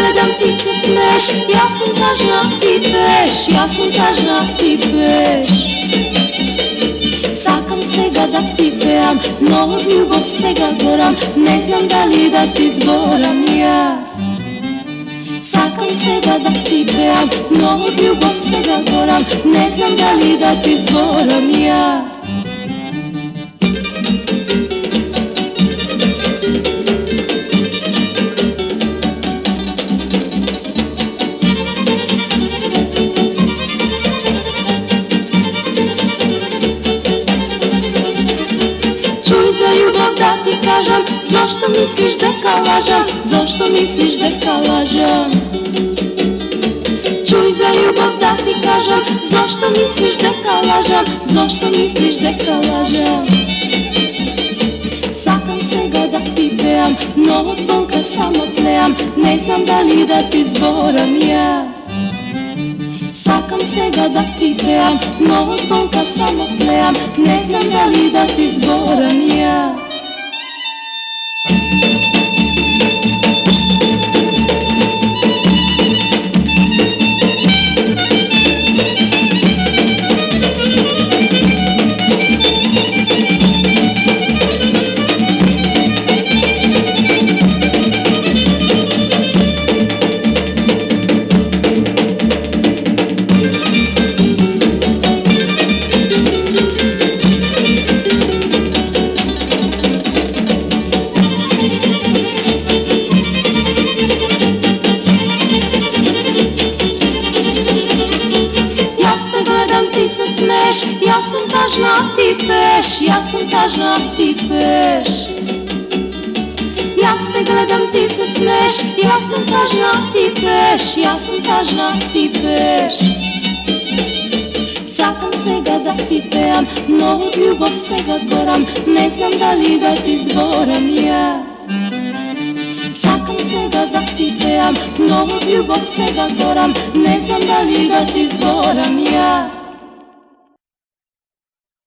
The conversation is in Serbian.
gledam, ti se smeš, ja sam tažna, ti peš, ja sam tažna, ti peš. Sakam sega da ti pevam, no ljubav sega goram, ne znam da li da ti zboram ja. Sakam sega da ti pevam, no ljubav sega goram, ne znam da li da ti zboram ja. Čuj za ljubav da ti kažem, zašto misliš deka lažem, zašto misliš deka lažem. Čuj za ljubav da ti kažem, zašto misliš deka lažem, zašto misliš deka lažem. Sakam sega da ti pevam, no od bolka samo tlejam, ne znam da li da ti zboram ja. Sakam sega da ti pevam, no od bolka samo tlejam, ne znam da li da ti zboram ja. Ja sam tažna, ti peš, ja sam tažna, ti peš. Ja te gledam, ti se smeš, ja sam tažna, ti peš, ja sam tažna, ti peš. Sakam sega da ti pevam, no od ljubav sega goram, ne znam da li da ti zboram ja. Sakam sega da ti pevam, no od ljubav sega goram, ne znam da li da ti zboram ja.